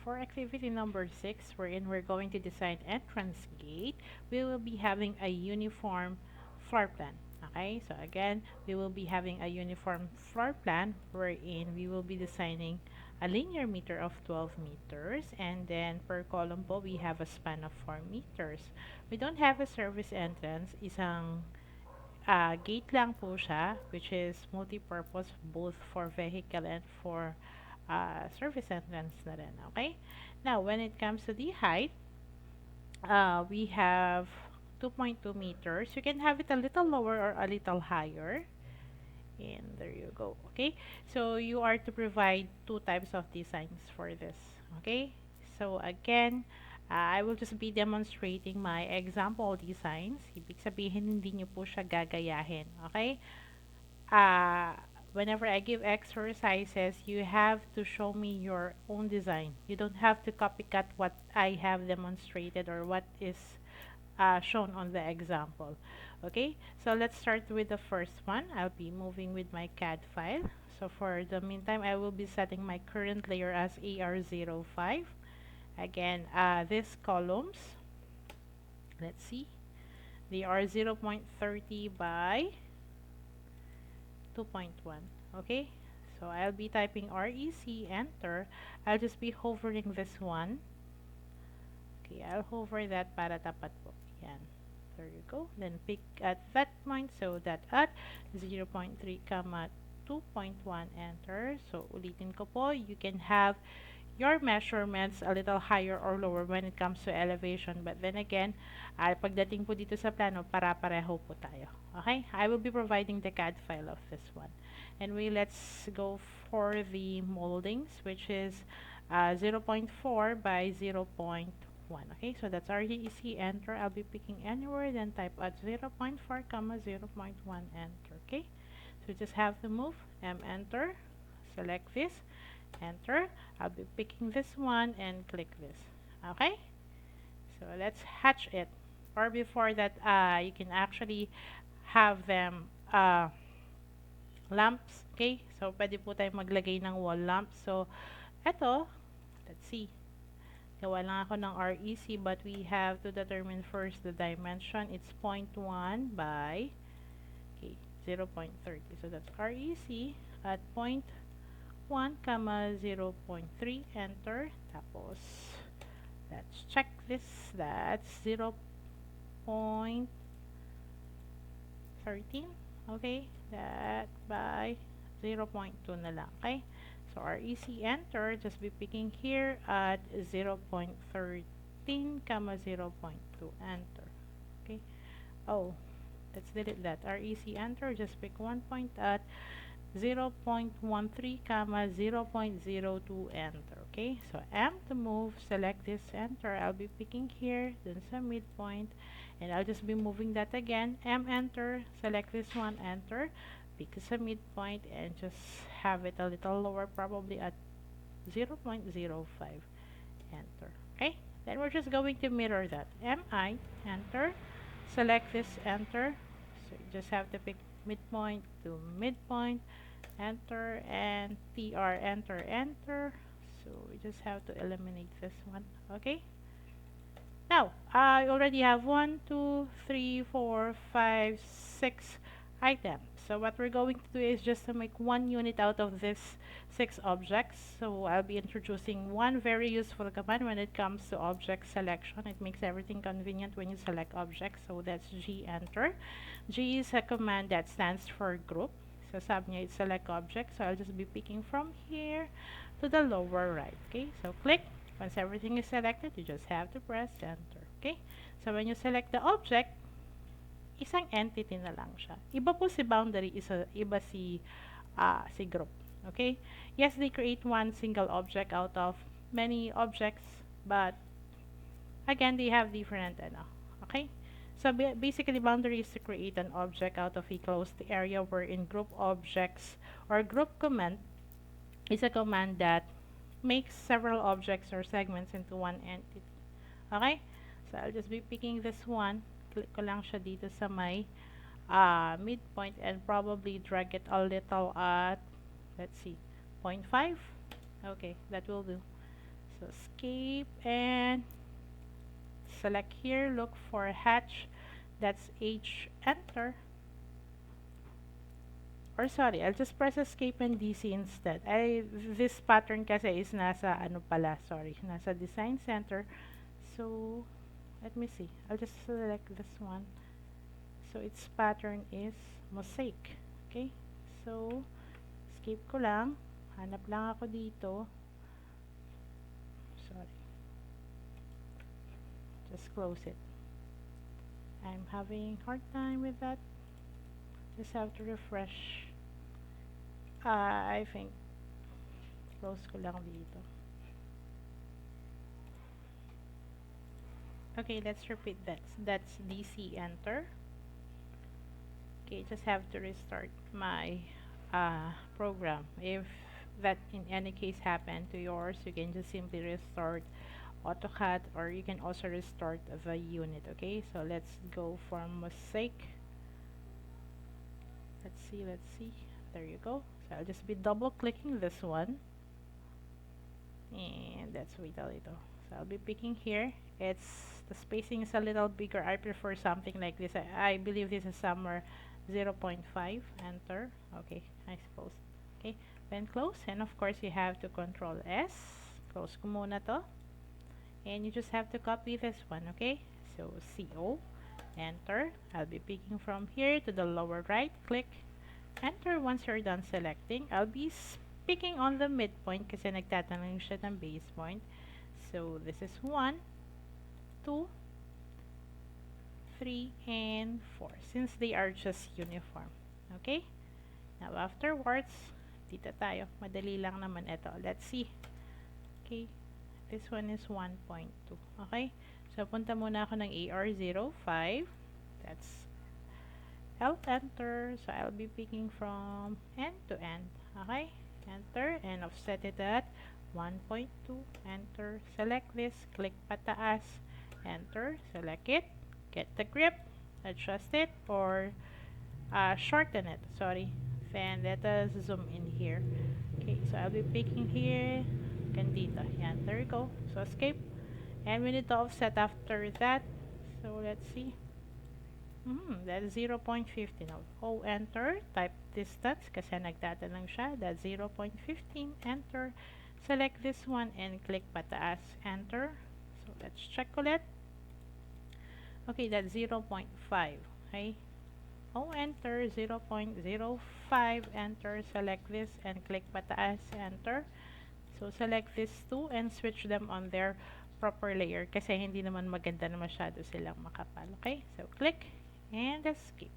for activity number 6, wherein we're going to design entrance gate, we will be having a uniform floor plan. Okay, so again, we will be having a uniform floor plan wherein we will be designing a linear meter of 12 meters, and then per column po, we have a span of 4 meters. We don't have a service entrance, isang gate lang po siya, which is multi-purpose both for vehicle and for service entrance na rin. Okay? Now, when it comes to the height, we have 2.2 meters. You can have it a little lower or a little higher. And there you go. Okay? So, you are to provide two types of designs for this. Okay? So, again, I will just be demonstrating my example designs. Ibig sabihin, hindi nyo po siya gagayahin. Okay? uh, Whenever I give exercises, you have to show me your own design. You don't have to copycat what I have demonstrated or what is shown on the example. Okay, so let's start with the first one. I'll be moving with my CAD file. So for the meantime, I will be setting my current layer as AR05. Again, these columns, let's see, they are 0.30 by 2.1. Okay, so I'll be typing REC, enter. I'll just be hovering this one. Okay, I'll hover that para tapat po. Yan. There you go. Then pick at that point, so that at 0.3 comma 2.1, enter. So ulitin ko po, you can have your measurements a little higher or lower when it comes to elevation, but then again, pagdating po dito sa plano, para-pareho po tayo. Okay, I will be providing the CAD file of this one. And let's go for the moldings, which is 0.4 by 0.1. Okay, so that's REC, enter. I'll be picking anywhere, then type at 0.4 comma 0.1, enter. Okay, so just have to move enter, select this, enter. I'll be picking this one and click this. Okay, so let's hatch it. Or before that, you can actually have them lamps. Okay, so pwede po tayo maglagay ng wall lamps. So eto, let's see, gawa lang ako ng REC, but we have to determine first the dimension. It's 0.1 by 0.30. So that's REC at 0.1 comma 0.3, enter. Tapos let's check this. That's 0.13. Okay, that by 0.2 na lang. Okay, so REC, enter. Just be picking here at 0.13 comma 0.2, enter. Okay, oh, let's delete that. REC, enter. Just pick one point at 0.13 comma 0.02, enter. Okay, so M to move, select this, enter. I'll be picking here, then some midpoint, and I'll just be moving that again. M, enter, select this one, enter, pick a midpoint, and just have it a little lower, probably at 0.05, enter. Okay, then we're just going to mirror that. MI, enter, select this, enter. So you just have to pick midpoint to midpoint, enter, and TR, enter, enter. So we just have to eliminate this one. Okay, now I already have 1, 2, 3, 4, 5, 6 items. So what we're going to do is just to make one unit out of this 6 objects. So I'll be introducing one very useful command when it comes to object selection. It makes everything convenient when you select objects. So that's G, enter. G is a command that stands for group. So sabi niya, it's select object. So I'll just be picking from here to the lower right. Okay, so click. Once everything is selected, you just have to press enter. Okay, so when you select the object, isang entity na lang siya. Iba po si boundary, iba si group. Okay, yes, they create one single object out of many objects, but again, they have different okay. So basically, boundary is to create an object out of a closed area, wherein group objects or group command is a command that makes several objects or segments into one entity. Okay? So I'll just be picking this one. Click ko lang siya dito sa may midpoint and probably drag it a little at, let's see, 0.5. Okay, that will do. So So escape and select here, look for hatch, that's H, enter. Or sorry, I'll just press escape and DC instead. This pattern kasi is nasa ano pala, sorry, nasa design center. So let me see. I'll just select this one. So its pattern is mosaic. Okay? So escape ko lang. Hanap lang ako dito. Sorry. Just close it. I'm having hard time with that. Just have to refresh. I think close ko lang dito. Okay, let's repeat that. That's DC enter. Okay, just have to restart my program. If that in any case happened to yours, you can just simply restart AutoCAD, or you can also restart the unit. Okay, so let's go for mosaic. Let's see. There you go. So I'll just be double clicking this one. And let's wait a little. So I'll be picking here. The spacing is a little bigger. I prefer something like this. I believe this is somewhere 0.5. Enter. Okay, I suppose. Okay, then close. And of course you have to Control S. Close ko muna to. And you just have to copy this one. Okay, so CO. Enter. I'll be picking from here to the lower right. Click. Enter. Once you're done selecting, I'll be picking on the midpoint kasi nagtatanong siya ng base point. So this is 1, 2, 3, and 4, since they are just uniform. Okay? Now afterwards, dito tayo. Madali lang naman ito. Let's see. Okay? This one is 1.2. Okay? So punta muna ako ng AR05. That's Alt enter. So I'll be picking from end to end. Okay? Enter and offset it at 1.2. Enter. Select this. Click pataas. Enter. Select it. Get the grip. Adjust it or shorten it. Sorry. Then let us zoom in here. Okay, so I'll be picking here. Dito. Yan. There we go. So escape. And we need to offset after that. So let's see. That's 0.50 now. O enter, type distance kasi nagtatanong siya. That's 0.15, enter. Select this one and click pataas, enter. So let's check ulit. Okay, that's 0.5. Okay. O enter, 0.05, enter. Select this and click pataas, enter. So select these two and switch them on their proper layer kasi hindi naman maganda na masyado silang makapal. Okay, so click and escape.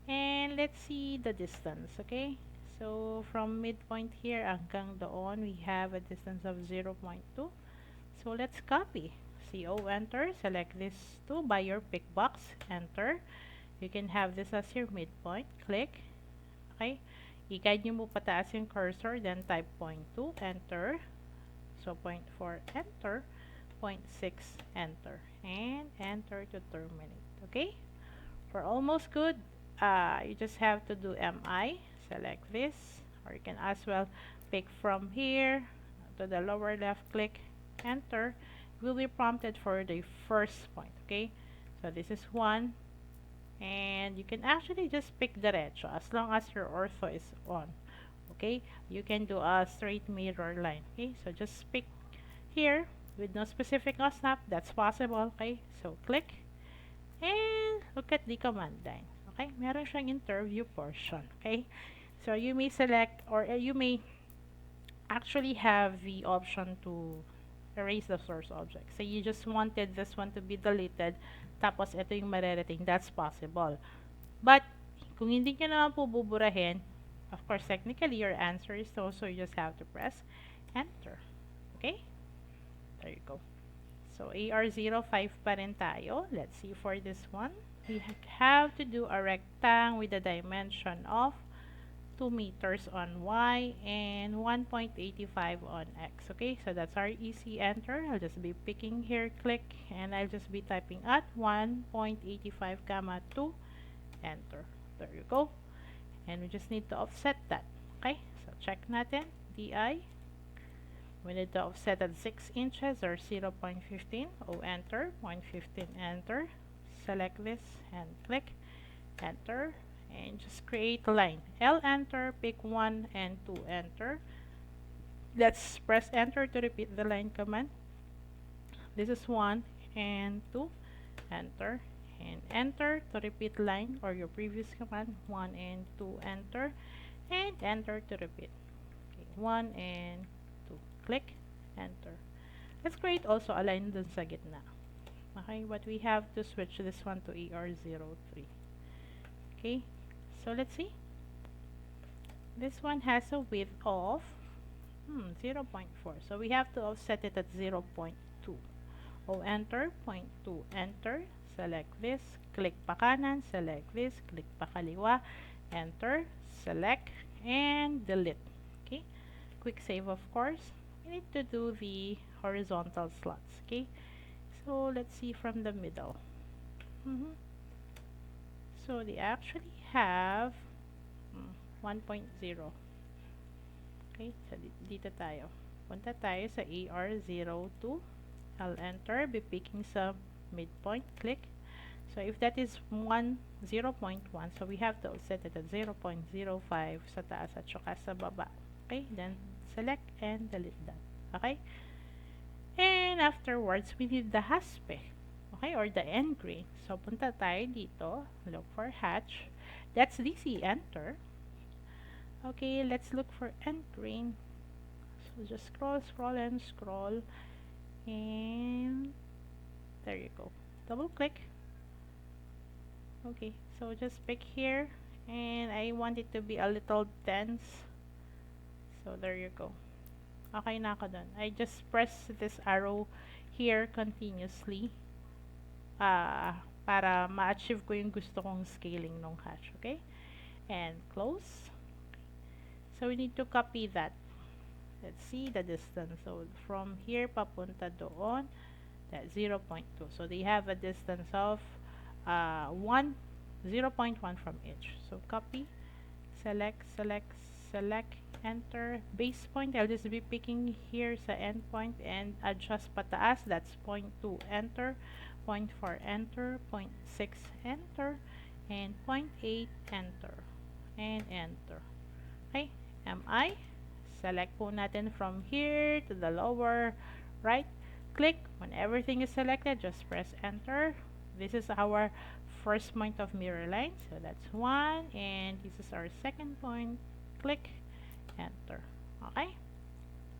And let's see the distance, okay? So from midpoint here hanggang doon, we have a distance of 0.2. So let's copy. CO, enter. Select this two by your pick box, enter. You can have this as your midpoint. Click. Okay? I-guide nyo mo pataas yung cursor, then type 0.2, enter. So 0.4, enter. 0.6, enter. And enter to terminate. Okay? We're almost good. You just have to do MI. Select this. Or you can as well pick from here to the lower left, click, enter. Will be prompted for the first point. Okay? So this is 1. And you can actually just pick derecho as long as your ortho is on. Okay? You can do a straight mirror line. Okay? So just pick here with no specific snap. That's possible. Okay? So click. And look at the command line. Okay? Meron siyang interview portion. Okay? So you may select or you may actually have the option to erase the source object. So you just wanted this one to be deleted, tapos ito yung marerating. That's possible. But kung hindi nyo naman po buburahin, of course, technically your answer is so you just have to press enter. Okay? There you go. So AR05 pa rin tayo. Let's see for this one. We have to do a rectangle with a dimension of 2 meters on Y and 1.85 on X. Okay, so that's our easy enter. I'll just be picking here, click, and I'll just be typing at 1.85 comma 2, enter. There you go. And we just need to offset that. Okay, so check natin. DI. We need to offset at 6 inches or 0.15. O enter, 0.15 enter. Select this and click enter and just create a line. L enter, pick 1 and 2 enter. Let's press enter to repeat the line command. This is 1 and 2 enter and enter to repeat line or your previous command 1 and 2 enter and enter to repeat. Okay, 1 and 2 click enter. Let's create also a line dun sa gitna. Okay, but we have to switch this one to ER03. Okay, so let's see. This one has a width of 0.4, so we have to offset it at 0.2. O enter, 0.2 enter, select this, click pa kanan, select this, click pa kaliwa, enter, select, and delete. Okay, quick save of course. We need to do the horizontal slots. Okay, so let's see from the middle. So they actually have 1.0. Okay, so dito tayo. Punta tayo sa AR02. I'll enter, be picking sa midpoint, click. So if that is 0.1, so we have to set it at 0.05 sa taas at saka sa baba. Okay, then select and delete that. Okay, and afterwards we need the haspe. Okay, or the end grain. So punta tayo dito, look for hatch. That's DC, enter. Okay, let's look for end grain. So just scroll, scroll, and scroll. And there you go. Double click. Okay, so just pick here. And I want it to be a little dense. So there you go. Okay na ako dun. I just press this arrow here continuously. Para ma-achieve ko yung gusto kong scaling ng hatch. Okay? And close. So we need to copy that. Let's see the distance. So from here papunta doon, that's 0.2. So they have a distance of 0.1 from each. So copy, select, select, select, enter. Base point, I'll just be picking here sa end point and adjust pataas. That's 0.2, enter. 0.4, enter. 0.6, enter. And 0.8, enter. And enter. Okay, MI. Select po natin from here to the lower right. Click. When everything is selected, just press enter. This is our first point of mirror line. So that's 1. And this is our second point. Click. Enter. Okay.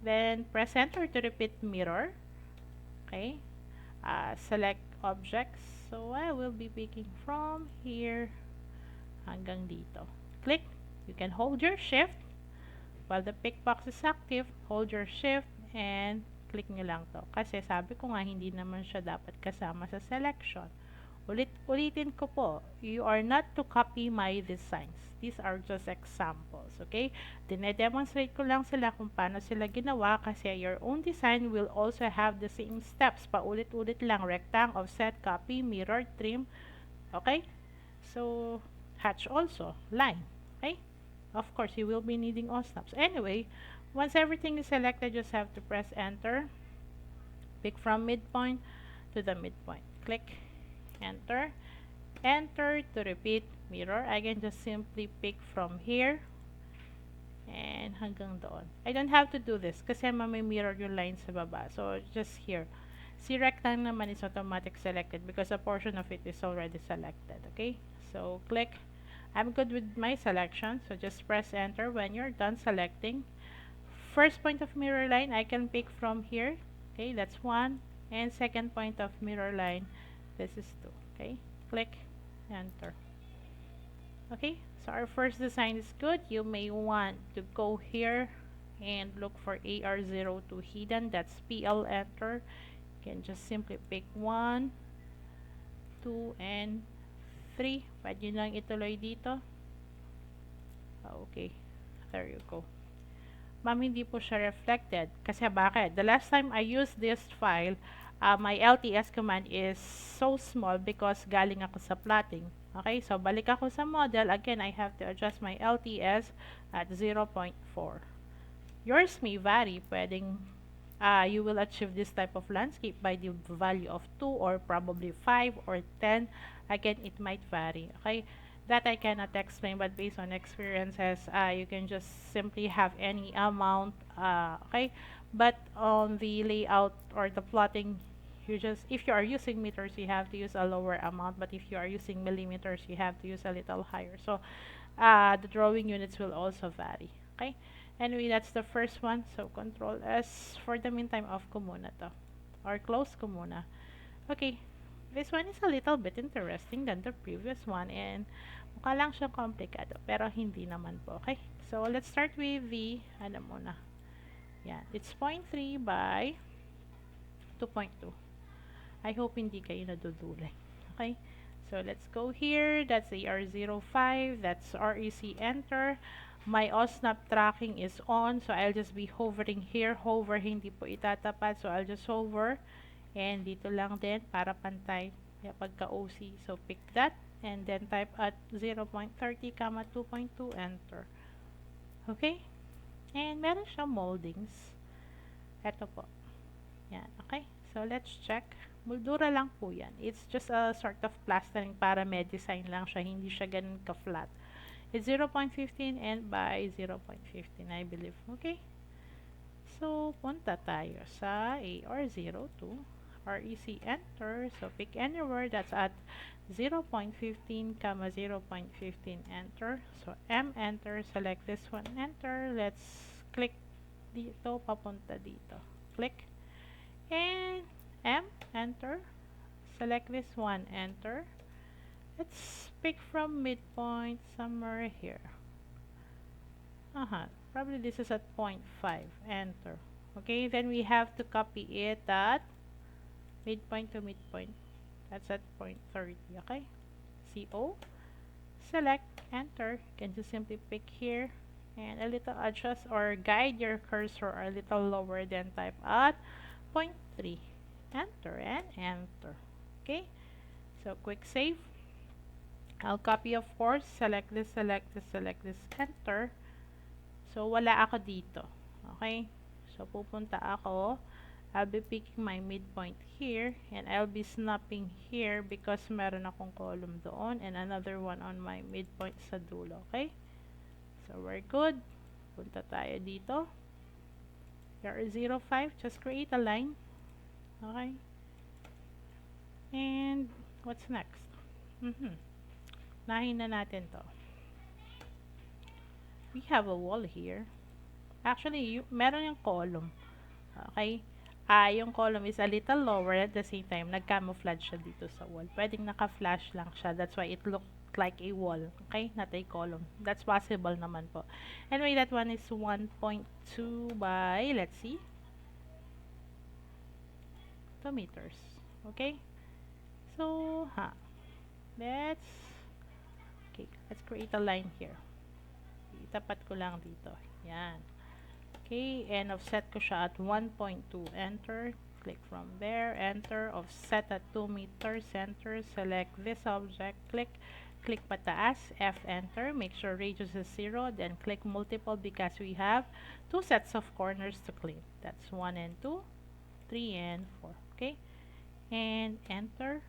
Then press enter to repeat mirror. Okay. Select objects. So I will be picking from here hanggang dito. Click. You can hold your shift. While the pick box is active, hold your shift and click nyo lang to. Kasi sabi ko nga, hindi naman siya dapat kasama sa selection. Ulitin ko po, you are not to copy my designs. These are just examples, okay? Dine-demonstrate ko lang sila kung paano sila ginawa kasi your own design will also have the same steps. Paulit-ulit lang, rectangle, offset, copy, mirror, trim, okay? So, hatch also, line, okay? Of course, you will be needing all snaps. Anyway, once everything is selected, just have to press enter. Pick from midpoint to the midpoint. Click, enter. Enter to repeat mirror. I can just simply pick from here and hanggang doon. I don't have to do this kasi mirror yung line sa baba. So, just here. Si rectangle naman is automatic selected because a portion of it is already selected. Okay? So, click. I'm good with my selection, so just press enter when you're done selecting. First point of mirror line, I can pick from here. Okay, that's 1. And second point of mirror line, this is 2. Okay, click, enter. Okay, so our first design is good. You may want to go here and look for AR02 hidden. That's PL, enter. You can just simply pick 1, 2, and 3. Pwede nyo lang ituloy dito. Okay. There you go. Ma'am, hindi po siya reflected. Kasi bakit? The last time I used this file, my LTS command is so small because galing ako sa plotting. Okay? So, balik ako sa model. Again, I have to adjust my LTS at 0.4. Yours may vary. Pwedeng you will achieve this type of landscape by the value of 2 or probably 5 or 10. Again, it might vary. Okay, that I cannot explain, but based on experiences, you can just simply have any amount. Okay, but on the layout or the plotting, you just, if you are using meters, you have to use a lower amount, but if you are using millimeters, you have to use a little higher. So the drawing units will also vary. Okay, anyway, that's the first one. So control S. For the meantime, off ko muna to, or close ko muna. Okay, this one is a little bit interesting than the previous one, and mukha lang siyang komplikado, pero hindi naman po. Okay, so let's start with the, ano muna, yan, it's 0.3 by 2.2. I hope hindi kayo nadudulay. Okay, so let's go here. That's AR05. That's REC enter. My OSNAP tracking is on, so I'll just be hovering here. Hover, hindi po itatapat. So I'll just hover. And dito lang din para pantay. Kaya pagka OC. So pick that. And then type at 0.30, 2.2, enter. Okay? And meron siyang moldings. Ito po. Yan. Okay? So let's check. Moldura lang po yan. It's just a sort of plastering para may design lang siya. Hindi siya ganun ka-flat. It's 0.15 and by 0.15, I believe. Okay? So, punta tayo sa AR02. REC enter. So, pick anywhere that's at 0.15, 0.15, enter. So, M enter. Select this one, enter. Let's click dito, papunta dito. Click. And M, enter. Select this one, enter. Let's pick from midpoint somewhere here. Probably this is at 0.5, enter. Okay, then we have to copy it at midpoint to midpoint. That's at 0.30, okay? CO, select, enter. You can just simply pick here and a little adjust or guide your cursor a little lower, then type at 0.3. Enter and enter. Okay, so quick save. I'll copy, of course. Select this, select this, select this, enter. So wala ako dito. Okay, so pupunta ako. I'll be picking my midpoint here and I'll be snapping here because meron akong column doon and another one on my midpoint sa dulo. Okay, so we're good. Punta tayo dito. Here is 0.5. Just create a line. Okay. And what's next? Nahin na natin to. We have a wall here. Actually, meron yung column. Okay. Yung column is a little lower at the same time. Nag-camouflage siya dito sa wall. Pwedeng naka-flash lang siya. That's why it looked like a wall. Okay. Not a column. That's possible naman po. Anyway, that one is 1.2 by, let's see, 2 meters. Okay. So, let's create a line here. Itapat ko lang dito. Yan. Okay, and offset ko siya at 1.2. Enter. Click from there. Enter. Offset at 2 meters. Enter. Select this object. Click. Click pataas. F. Enter. Make sure radius is 0. Then click multiple because we have 2 sets of corners to clean. That's 1 and 2, 3 and 4. Okay. And enter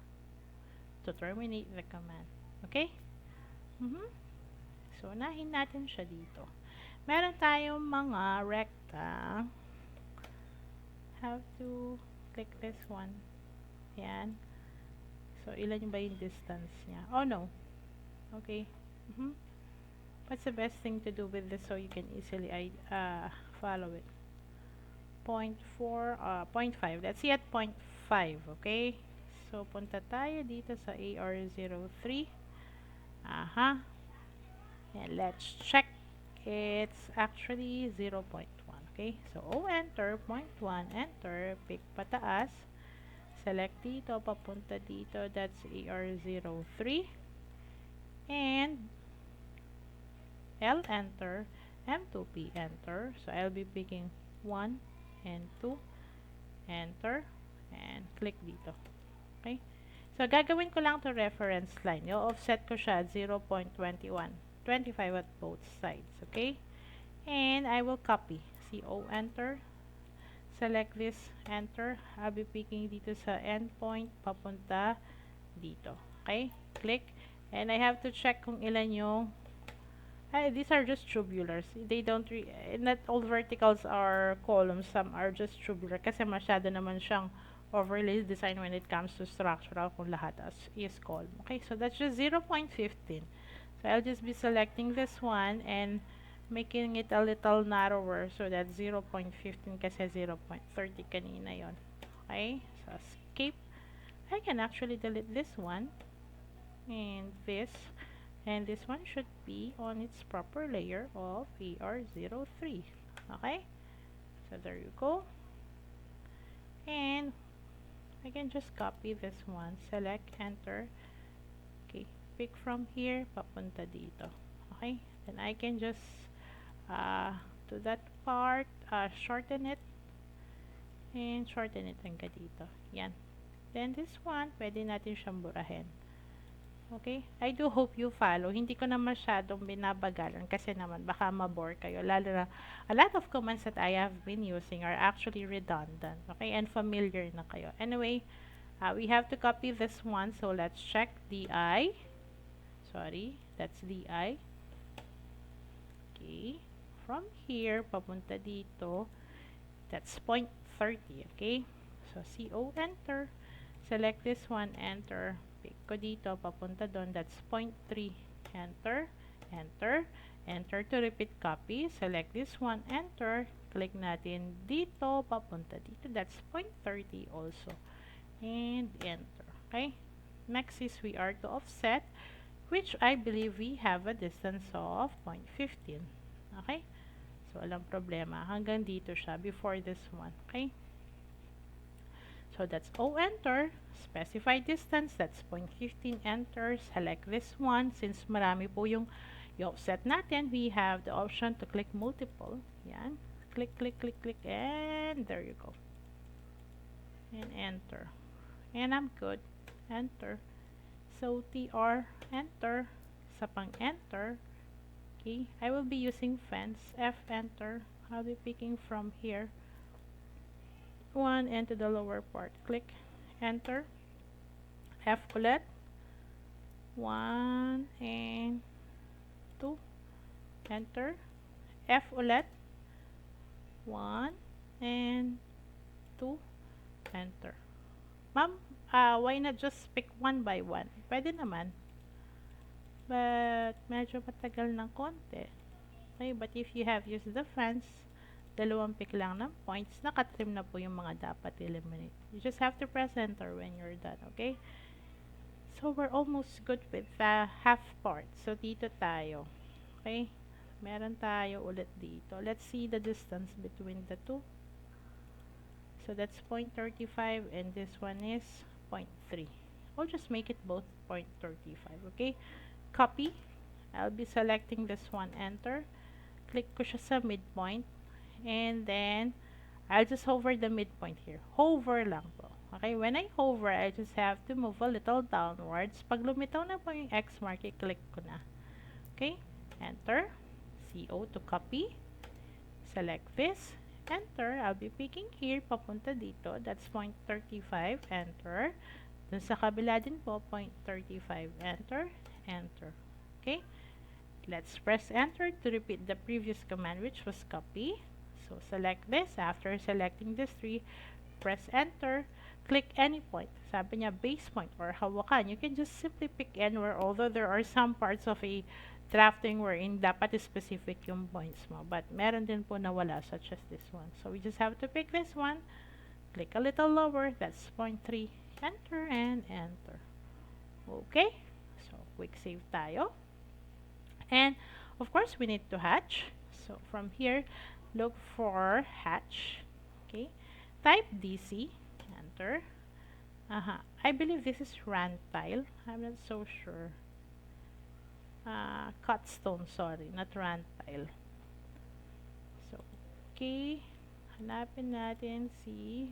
to terminate the command. Okay? So, unahin natin siya dito. Meron tayong mga recta. Have to click this one. Yan. So, ilan yung ba yung distance niya? Oh, no. Okay. What's the best thing to do with this so you can easily follow it? 0.4, 0.5. Let's see at 0.5. Okay? So, punta tayo dito sa AR03. And let's check. It's actually 0.1. Okay? So, enter, 0.1, enter, pick pataas. Select dito, papunta dito. That's AR03. And L, enter. M2P, enter. So, I'll be picking 1 and 2. Enter. And click dito. Okay? So, gagawin ko lang to reference line. Yung offset ko siya at 0.21. 25 at both sides. Okay? And I will copy. CO, enter. select this, enter. I'll be picking dito sa endpoint, papunta dito. Okay? Click. And I have to check kung ilan yung these are just tubulars. They don't not all verticals are columns. Some are just tubular kasi masyado naman siyang overlay design when it comes to structural kung lahat is column. Okay, so that's just 0.15. So I'll just be selecting this one and making it a little narrower, so that's 0.15 kasi 0.30 kanina yon. Okay, so escape. I can actually delete this one and this, and this one should be on its proper layer of AR03. Okay, so there you go. And I can just copy this one, select, enter. Okay, pick from here, papunta dito. Okay, then I can just to that part, shorten it and shorten it hanggang dito. Yan. Then this one, pwede natin siyang burahin. Okay? I do hope you follow. Hindi ko na masyadong binabagalan kasi naman baka mabore kayo. Lalo na a lot of commands that I have been using are actually redundant. Okay? And familiar na kayo. Anyway, we have to copy this one. So let's check DI. Sorry, that's DI. Okay. From here, papunta dito. That's 0.30. Okay? So CO, enter. Select this one, enter. Pick ko dito, papunta doon. That's 0.3. Enter, enter, enter to repeat copy. Select this one, enter. Click natin dito, papunta dito. That's 0.30 also. And enter. Okay? Next is we are to offset, which I believe we have a distance of 0.15. Okay? So, walang problema. Hanggang dito siya before this one. Okay? So that's O, enter. Specify distance, that's 0.15, enter. Select this one. Since marami po yung offset natin, we have the option to click multiple. Yan. Click, click, click, click, and there you go. And enter. And I'm good. Enter. So TR, enter. Sa pang enter. Okay. I will be using fence. F, enter. I'll be picking from here. One and to the lower part. Click, enter. F ulit. 1 and 2. Enter. F ulit. 1 and 2. Enter. Ma'am, why not just pick one by one? Pwede naman. But medyo matagal ng konti. Okay, but if you have used the fence, dalawang pick lang ng points, nakatrim na po yung mga dapat eliminate. You just have to press enter when you're done, okay? So, we're almost good with the half part. So, dito tayo. Okay? Meron tayo ulit dito. Let's see the distance between the two. So, that's 0.35 and this one is 0.3. I'll just make it both 0.35, okay? Copy. I'll be selecting this one, enter. Click ko siya sa midpoint. And then, I'll just hover the midpoint here. Hover lang po. Okay, when I hover, I just have to move a little downwards. Pag lumitaw na po yung X mark, i-click ko na. Okay, enter. CO to copy. Select this. Enter. I'll be picking here, papunta dito. That's 0.35. Enter. Dun sa kabila din po, 0.35. Enter. Enter. Okay, let's press enter to repeat the previous command, which was copy. So, select this. After selecting this three, press enter. Click any point. Sabi niya, base point or hawakan. You can just simply pick anywhere, although there are some parts of a drafting wherein dapat specific yung points mo. But meron din po nawala, such as this one. So, we just have to pick this one. Click a little lower. That's 0.3. Enter and enter. Okay. So, quick save tayo. And, of course, we need to hatch. So, from here, look for hatch. Okay. Type DC. Enter. I believe this is rand tile. I'm not so sure. Cut stone, sorry. Not rand tile. So, okay. Hanapin natin si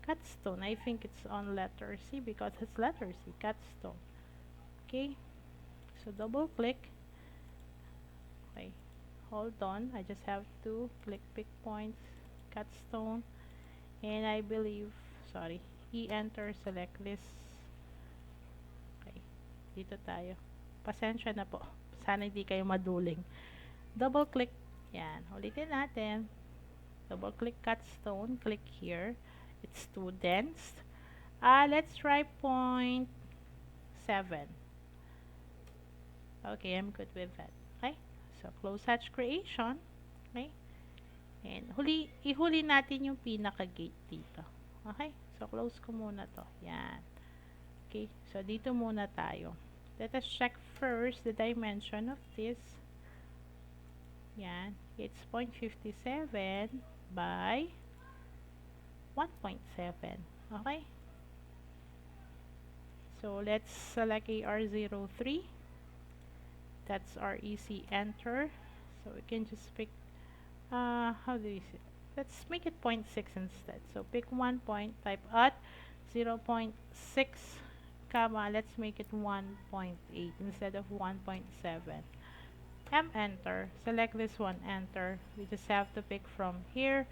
cut stone. I think it's on letter C because it's letter C. Cut stone. Okay. So, double click. Okay. Hold on. I just have to click pick points, cut stone, And I believe, sorry, i-enter, select this. Okay, dito tayo. Pasensya na po. Sana hindi kayo maduling. Double click. Yan, ulitin natin. Double click cut stone. Click here. It's too dense. Let's try 0.7. Okay, I'm good with that. Okay, so close hatch creation. Okay, and ihuli natin yung pinaka-gate dito. Okay, so close ko muna to. Yan. Okay, so dito muna tayo. Let us check first the dimension of this. Yan, it's 0.57 by 1.7. Okay, so let's select AR03. That's our easy enter. So we can just pick, how do you see? Let's make it 0.6 instead. So pick 1 point, type at 0.6, comma, let's make it 1.8 instead of 1.7. M enter, select this one, enter. We just have to pick from here.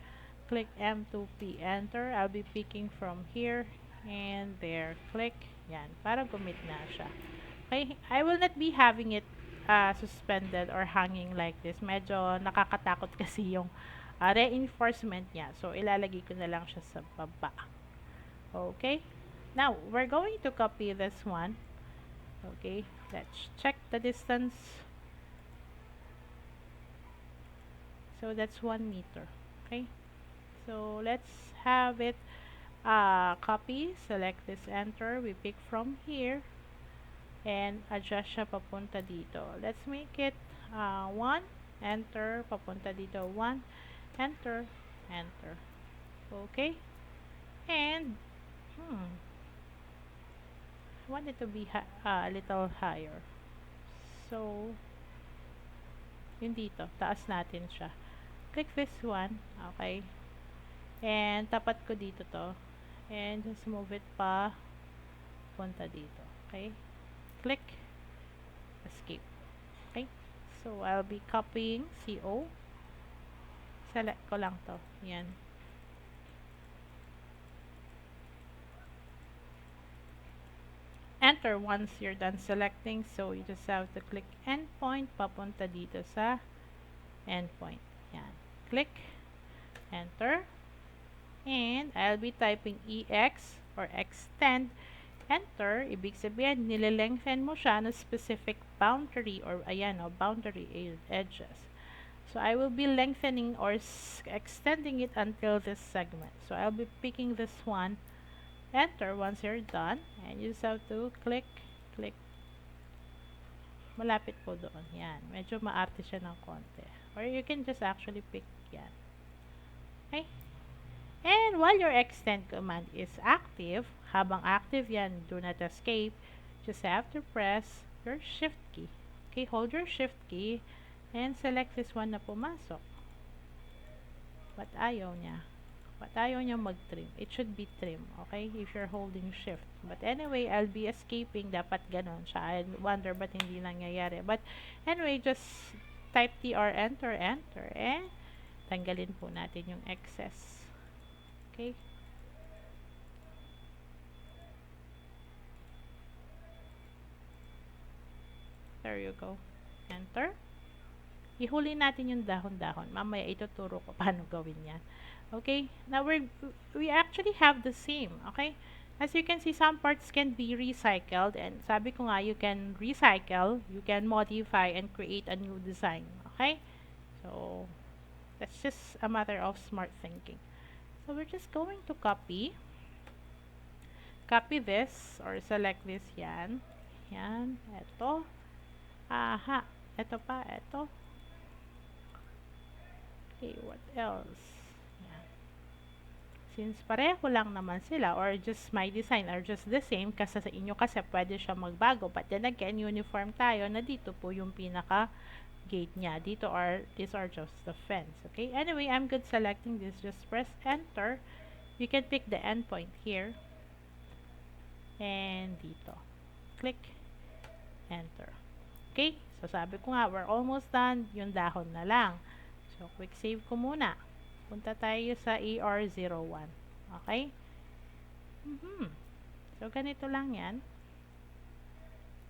Click M2P, enter. I'll be picking from here and there. Click, yan, para gumit na siya. Okay, I will not be having it suspended or hanging like this. Medyo nakakatakot kasi yung reinforcement niya. So, ilalagay ko na lang siya sa baba. Okay, now, we're going to copy this one. Okay, let's check the distance. So, that's 1 meter. Okay, so let's have it copy. Select this, enter. We pick from here and adjust siya papunta dito. Let's make it 1, enter, papunta dito, 1, enter, enter. Okay, and I want it to be a little higher. So, yun dito, taas natin siya. Click this one, okay, and tapat ko dito to, and just move it pa punta dito. Okay, click, escape. Okay, so I'll be copying CO, select ko lang to, yan, enter once you're done selecting. So you just have to click endpoint, papunta dito sa endpoint, yan, click, enter, and I'll be typing EX or extend, enter. Ibig sabihin, nililengthen mo siya ng specific boundary or ayan, boundary edges. So I will be lengthening or extending it until this segment. So I'll be picking this one, enter once you're done, and you just have to click, click. Malapit po doon. Yan. Medyo maarte siya ng konti. Or you can just actually pick yan. Okay? And while your extend command is active, habang active yan, do not escape, just have to press your shift key. Okay, hold your shift key and select this one na pumasok. But ayaw niya. But ayaw niya mag-trim. It should be trim, okay, if you're holding shift. But anyway, I'll be escaping. Dapat ganon siya. I wonder ba't hindi nangyayari. But anyway, just type TR, enter, enter, and tanggalin po natin yung excess. Okay. There you go. Enter. Ihuli natin yung dahon-dahon. Mamaya ituturo ko paano gawin yan. Okay, now we actually have the same, okay? As you can see, some parts can be recycled, and sabi ko nga, you can recycle, you can modify, and create a new design, okay? So, that's just a matter of smart thinking. So, we're just going to copy this, or select this, yan, eto, aha, eto pa, eto. Okay, what else? Since pareho lang naman sila, or just my design are just the same, kasi sa inyo kasi pwede siya magbago, but then again, uniform tayo na dito po yung pinaka gate niya. These are just the fence. Okay, anyway, I'm good selecting this. Just press enter. You can pick the endpoint here and dito, click, enter. Okay, so sabi ko nga, we're almost done. Yung dahon na lang. So quick save ko muna. Punta tayo sa AR01. Okay? So, ganito lang yan.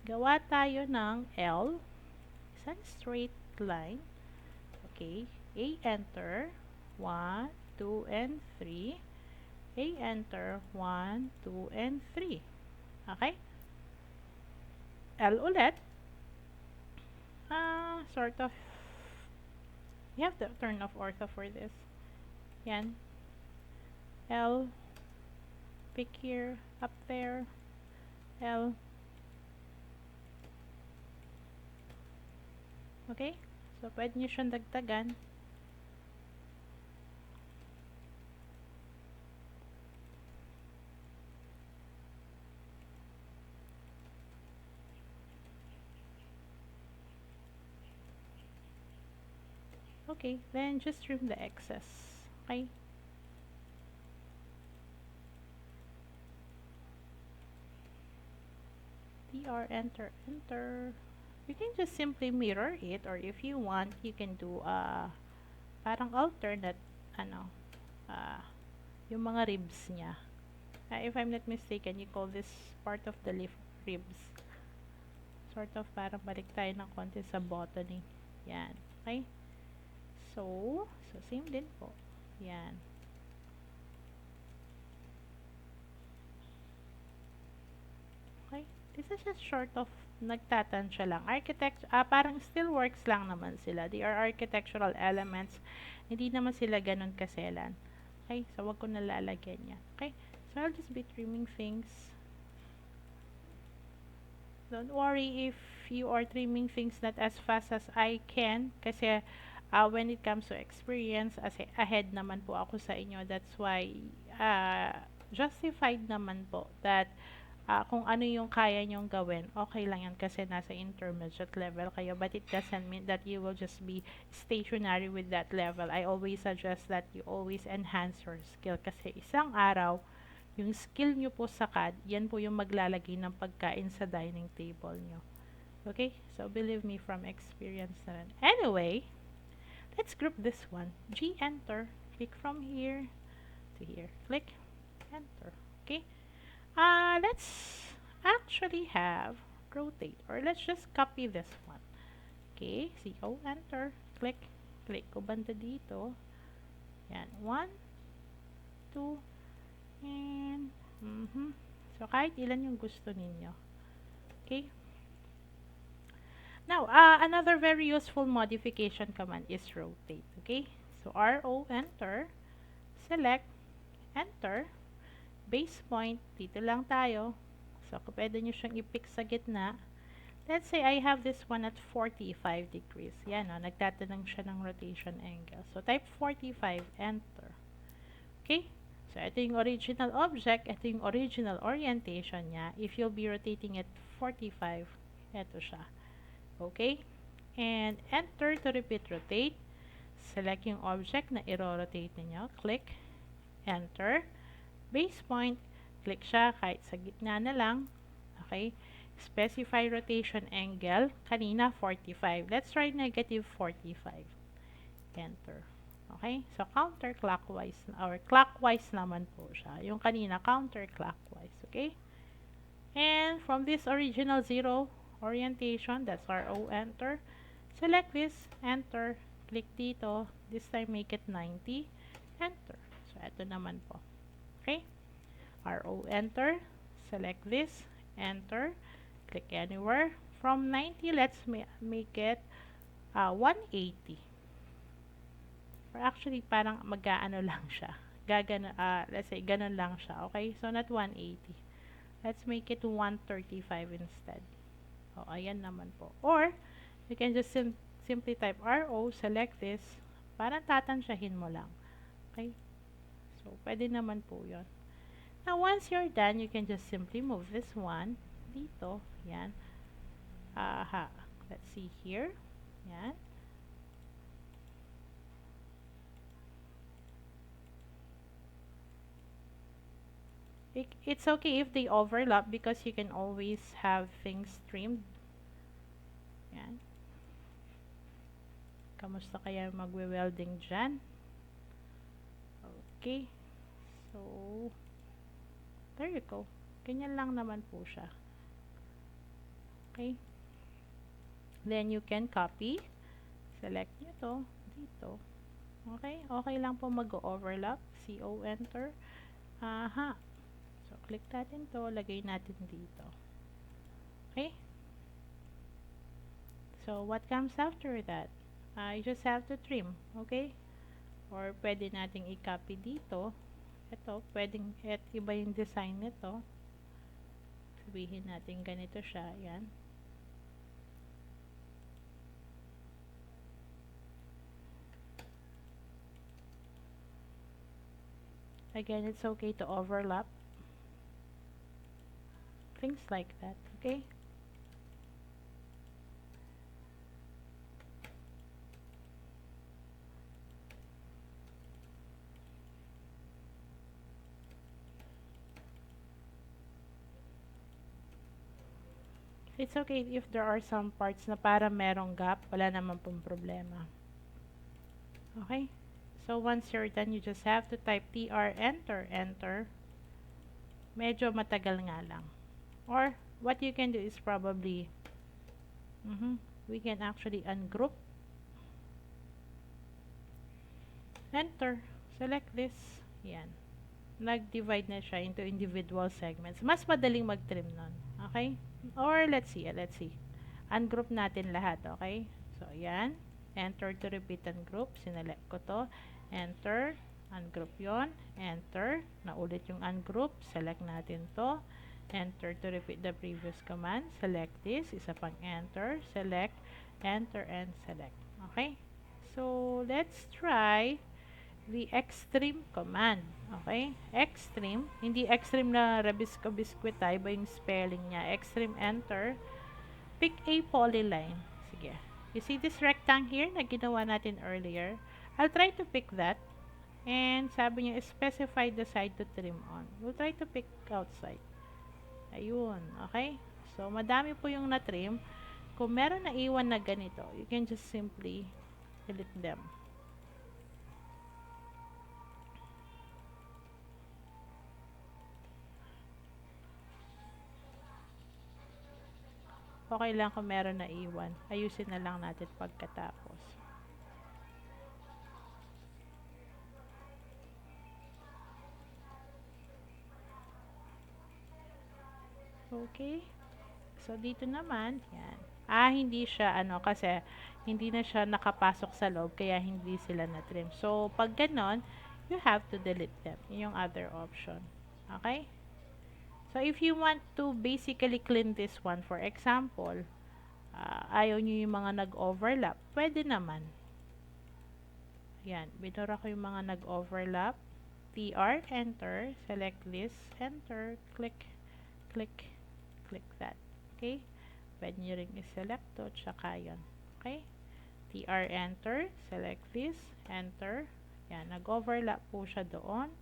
Gawa tayo ng L. Isang straight line. Okay? A, enter. 1, 2, and 3. A, enter. 1, 2, and 3. Okay? L ulit. Sort of, you have to turn off ortho for this. Yan. L, pick here, up there. L. Okay? So, pwede nyo siyang dagdagan. Okay, then just trim the excess. Okay? TR, enter, enter. You can just simply mirror it, or if you want, you can do parang alternate, ano, uh, yung mga ribs niya. If I'm not mistaken, you call this part of the leaf ribs. Sort of parang balik tayo ng konti sa botany. Yan. Okay? So same din po. Yan. Okay? This is just short of nagtatansya lang. Parang still works lang naman sila. They are architectural elements. Hindi naman sila ganun kaselan. Okay? So, wag ko nalalagyan yan. Okay? So, I'll just be trimming things. Don't worry if you are trimming things not as fast as I can. Kasi, when it comes to experience, ahead naman po ako sa inyo. That's why, justified naman po that kung ano yung kaya nyong gawin, okay lang yan kasi nasa intermediate level kayo. But it doesn't mean that you will just be stationary with that level. I always suggest that you always enhance your skill kasi isang araw, yung skill nyo po sa CAD, yan po yung maglalagay ng pagkain sa dining table nyo. Okay? So, believe me from experience na rin. Anyway, let's group this one. G, enter. Click from here to here. Click, enter. Okay? Let's actually have rotate, or let's just copy this one. Okay, CO, enter, click ko banda dito. Yan, 1, 2, and so kahit ilan yung gusto ninyo. Okay. Now, another very useful modification command is rotate. Okay, so RO, enter, select, enter. Base point, dito lang tayo. So, pwede nyo siyang i-pick sa gitna. Let's say I have this one at 45 degrees. Yan, nagtatanong siya ng rotation angle. So, type 45, enter. Okay? So, ito yung original object. Ito yung original orientation niya. If you'll be rotating it 45, ito siya. Okay? And enter to repeat rotate. Select yung object na i-rotate niyo. Click, enter. Base point, click siya kahit sa gitna na lang. Okay? Specify rotation angle. Kanina, 45. Let's try negative 45. Enter. Okay? So, counterclockwise or clockwise naman po siya. Yung kanina, counterclockwise. Okay? And from this original 0 orientation, that's our O, enter. Select this, enter. Click dito. This time, make it 90. Enter. So, ito naman po. Okay, RO, enter, select this, enter, click anywhere. From 90, let's make it 180. Or actually, parang mag-aano lang siya. Let's say, ganun lang siya. Okay, so not 180. Let's make it 135 instead. O, ayan naman po. Or, you can just simply type RO, select this, parang tatansyahin mo lang. Okay, so, pwede naman po yun. Now, once you're done, you can just simply move this one dito. Yan. Let's see here. Yan. It's okay if they overlap because you can always have things trimmed. Yan. Kamusta kaya magwe-welding dyan? Okay. So, there you go. Ganyan lang naman po siya. Okay? Then, you can copy. Select nyo to dito. Okay? Okay lang po mag-overlap. CO enter. Aha. So, click natin to. Lagay natin dito. Okay? So, what comes after that? You just have to trim. Okay? Or, pwede nating i-copy dito. Ito, pwedeng iba yung design nito. Sabihin natin ganito siya. Yan. Again, it's okay to overlap. Things like that. Okay? It's okay if there are some parts na para merong gap. Wala naman pong problema. Okay? So, once you're done, you just have to type TR, enter, enter. Medyo matagal nga lang. Or, what you can do is probably, we can actually ungroup. Enter. Select this. Yan. Nag-divide na siya into individual segments. Mas madaling mag-trim nun. Okay? Or, let's see. Ungroup natin lahat. Okay? So, yan. Enter to repeat ungroup. Sinelect ko to. Enter. Ungroup yon. Enter. Naulit yung ungroup. Select natin to. Enter to repeat the previous command. Select this. Isa pang enter. Select. Enter and select. Okay? So, let's try the extreme command. Okay? Extreme. Hindi extreme na rabisco biscuit tayo. Iba yung spelling niya. Extreme enter. Pick a polyline. Sige. You see this rectangle here na ginawa natin earlier? I'll try to pick that. And sabi niya, specify the side to trim on. We'll try to pick outside. Ayun. Okay? So, madami po yung na-trim. Kung meron na iwan na ganito, you can just simply delete them. Okay lang kung meron na iwan. Ayusin na lang natin pagkatapos. Okay. So, dito naman, yan. Hindi siya, kasi, hindi na siya nakapasok sa loob, kaya hindi sila na-trim. So, pag ganon, you have to delete them. Yung other option. Okay? So, if you want to basically clean this one, for example, ayaw nyo yung mga nag-overlap, pwede naman. Yan, binura ko yung mga nag-overlap. TR, enter, select this, enter, click, click, click that. Okay? Pwede nyo rin i-select to, tsaka yun. Okay? TR, enter, select this, enter. Yan, nag-overlap po siya doon.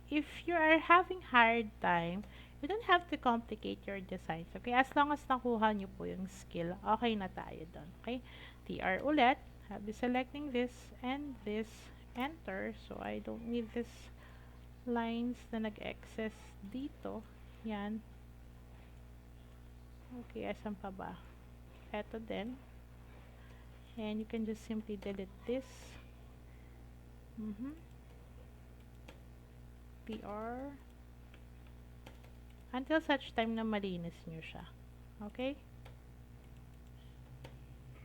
If you are having hard time, you don't have to complicate your designs. Okay? As long as nakuha nyo po yung skill, okay na tayo doon. Okay? TR ulit. I'll be selecting this and this. Enter. So, I don't need this lines na nag-excess dito. Yan. Okay, asan pa ba? Eto din. And you can just simply delete this. PR. Until such time na malinis nyo siya. Okay?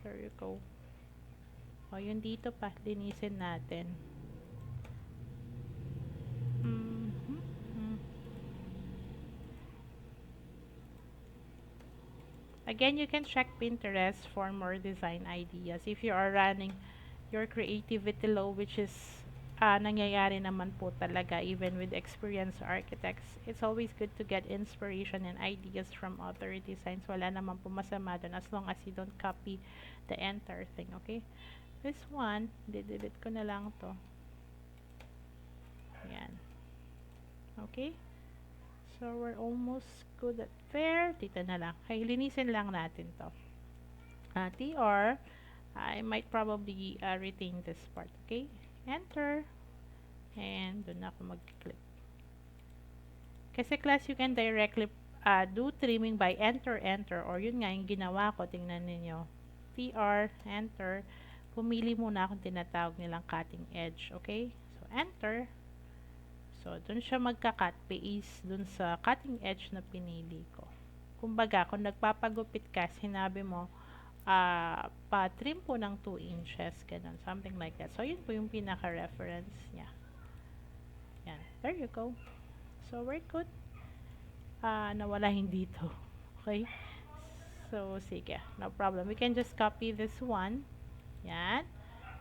There you go. O, yun dito pa. Linisin natin. Again, you can check Pinterest for more design ideas. If you are running your creativity low, which is nangyayari naman po talaga even with experienced architects, it's always good to get inspiration and ideas from other designs. Wala naman po masama dun as long as you don't copy the entire thing, okay? This one, delete ko na lang to. Yan. Okay? So, we're almost good at there. Dito na lang. Okay, linisin lang natin to. TR, I might probably retain this part. Okay? Enter. And doon ako mag-click. Kasi class, you can directly do trimming by enter, or yun nga yung ginawa ko. Tingnan ninyo. TR, enter. Pumili muna akong tinatawag nilang cutting edge. Okay? So, enter. So, dun siya magka-cut paste dun sa cutting edge na pinili ko. Kumbaga, kung nagpapagupit ka, sinabi mo, pa-trim po ng 2 inches, ganun, something like that. So, yun po yung pinaka-reference niya. Yan. There you go. So, we're good. Nawala hindi dito. Okay? So, sige. No problem. We can just copy this one. Yan.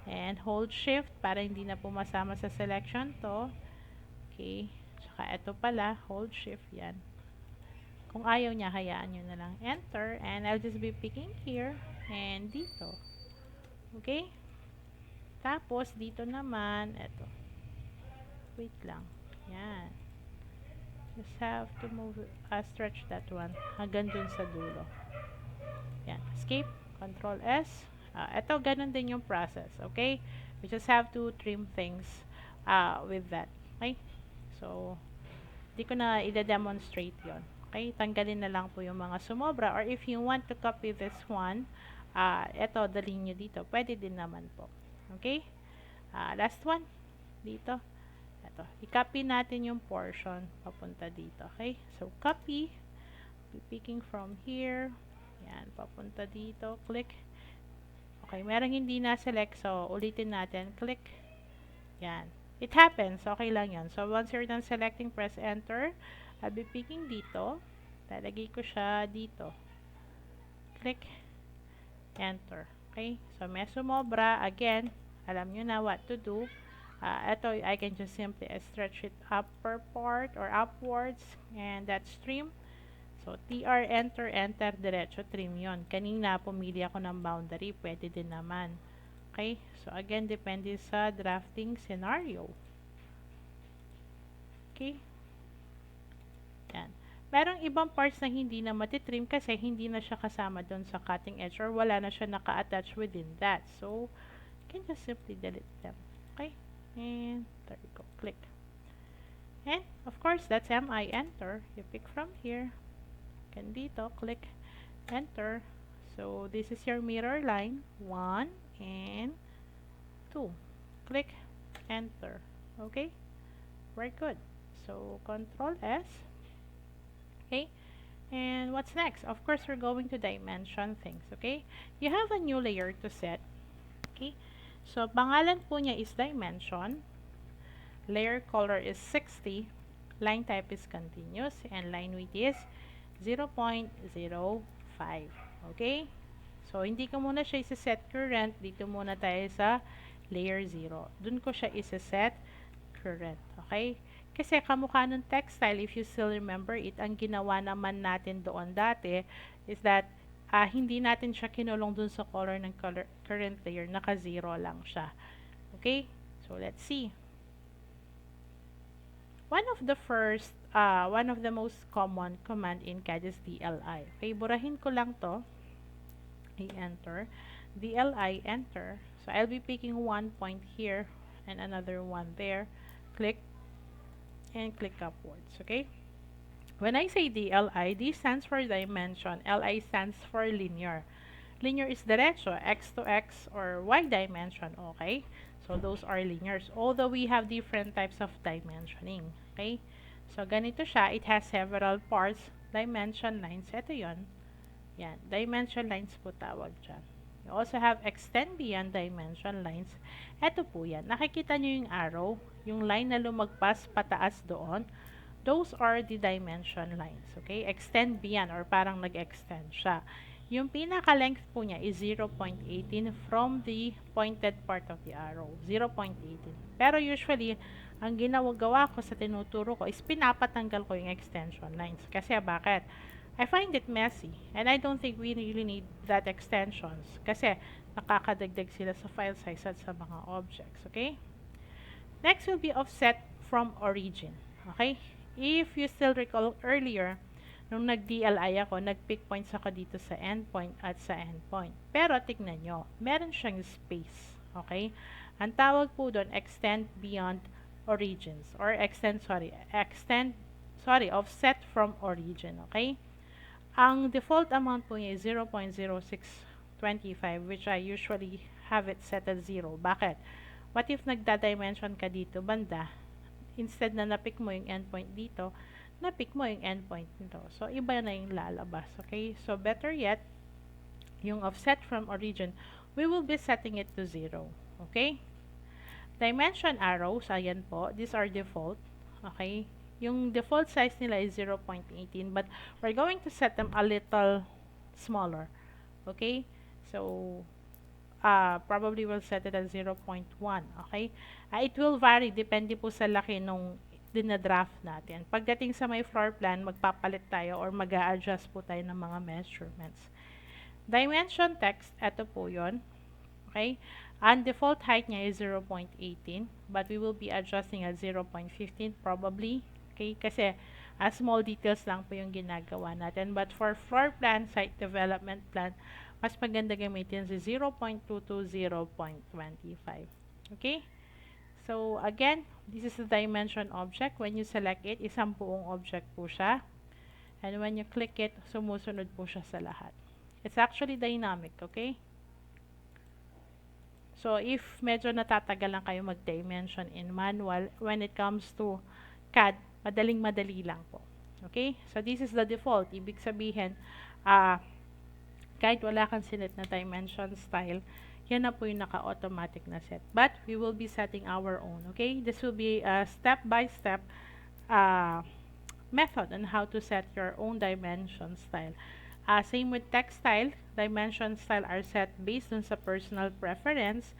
And hold shift para hindi na po masama sa selection to. Okay. Tsaka ito pala, hold shift. Yan. Kung ayaw niya, hayaan nyo na lang. Enter. And I'll just be picking here. And dito. Okay? Tapos, dito naman, ito. Wait lang. Yan. Just have to move, stretch that one. Hanggang dun sa dulo. Yan. Escape. Control S. Ito, ganun din yung process. Okay? We just have to trim things with that. Okay? So, di ko na i-demonstrate yon. Okay? Tanggalin na lang po yung mga sumobra. Or if you want to copy this one, ito, dalhin nyo dito. Pwede din naman po. Okay? Last one. Dito. Ito. I-copy natin yung portion papunta dito. Okay? So, copy. Be picking from here. Yan. Papunta dito. Click. Okay. Merong hindi na-select. So, ulitin natin. Click. Yan. It happens. Okay lang yan. So, once you're done selecting, press enter. I'll be picking dito. Talagay ko siya dito. Click. Enter. Okay? So, may sumobra. Again, alam nyo na what to do. Ito, I can just simply stretch it upper part or upwards. And that's trim. So, TR, enter, enter, diretso, trim yon. Kanina, pumili ako ng boundary. Pwede din naman. Okay? So, again, depende sa drafting scenario. Okay? Yan. Merong ibang parts na hindi na matitrim kasi hindi na siya kasama doon sa cutting edge or wala na siya naka-attach within that. So, you can just simply delete them. Okay? And, there you go. Click. And, of course, that's MI, enter. You pick from here. Can dito, click, enter. So, this is your mirror line. 1 and 2. Click, enter. Okay? Very good. So, Control S. Okay? And what's next? Of course, we're going to dimension things. Okay? You have a new layer to set. Okay? So, pangalan po niya is dimension. Layer color is 60. Line type is continuous. And line width is 0.05. Okay? So, hindi ko muna siya isa-set current. Dito muna tayo sa layer 0. Doon ko siya isa-set current. Okay? Kasi kamukha ng textile, if you still remember it, ang ginawa naman natin doon dati is that hindi natin siya kinulong dun sa color ng current layer. Naka-0 lang siya. Okay? So, let's see. One of the most common command in CAD is DLI. Okay, burahin ko lang to. I-enter. DLI, enter. So, I'll be picking one point here and another one there. Click and click upwards. Okay? When I say DLI, D stands for dimension. LI stands for linear. Linear is diretso, X to X or Y dimension. Okay? So, those are linears. Although we have different types of dimensioning. Okay? So, ganito siya. It has several parts. Dimension lines. Ito yon. Yan. Dimension lines po tawag dyan. You also have extend beyond dimension lines. Ito po yan. Nakikita nyo yung arrow. Yung line na lumagpas pataas doon. Those are the dimension lines. Okay? Extend beyond or parang nag-extend siya. Yung pinaka-length po niya is 0.18 from the pointed part of the arrow. 0.18. Pero usually, ang ginagawa ko sa tinuturo ko is pinapatanggal ko yung extension lines. Kasi bakit? I find it messy. And I don't think we really need that extensions. Kasi nakakadagdag sila sa file size at sa mga objects. Okay? Next will be offset from origin. Okay? If you still recall earlier, nung nag-DLI ako, nag-pick points ako dito sa endpoint at sa endpoint. Pero tignan nyo, meron siyang space. Okay? Ang tawag po doon, extend beyond origins or offset from origin, okay? Ang default amount po niya is 0.0625, which I usually have it set as 0. Bakit? What if nagda-dimension ka dito banda? Instead na napick mo yung endpoint dito, napick mo yung endpoint nito. So, iba na yung lalabas, okay? So, better yet, yung offset from origin, we will be setting it to 0, okay? Dimension arrows, ayan po, these are default, okay? Yung default size nila is 0.18, but we're going to set them a little smaller, okay? So, probably we'll set it at 0.1, okay? It will vary, depende po sa laki nung dinadraft natin. Pagdating sa may floor plan, magpapalit tayo or mag-a-adjust po tayo ng mga measurements. Dimension text, eto po yon, okay? Ang default height niya is 0.18, but we will be adjusting at 0.15 probably, okay? Kasi small details lang po yung ginagawa natin. But for floor plan, site development plan, mas maganda gamitin si 0.2 to 0.25. Okay? So, again, this is the dimension object. When you select it, isang buong object po siya. And when you click it, sumusunod po siya sa lahat. It's actually dynamic, okay? So, if medyo natatagalan kayo mag-dimension in manual, when it comes to CAD, madaling-madali lang po. Okay? So, this is the default. Ibig sabihin, kahit wala kang sinet na dimension style, yan na po yung naka-automatic na set. But, we will be setting our own. Okay? This will be a step-by-step method on how to set your own dimension style. Same with text style, dimension style are set based on sa personal preference.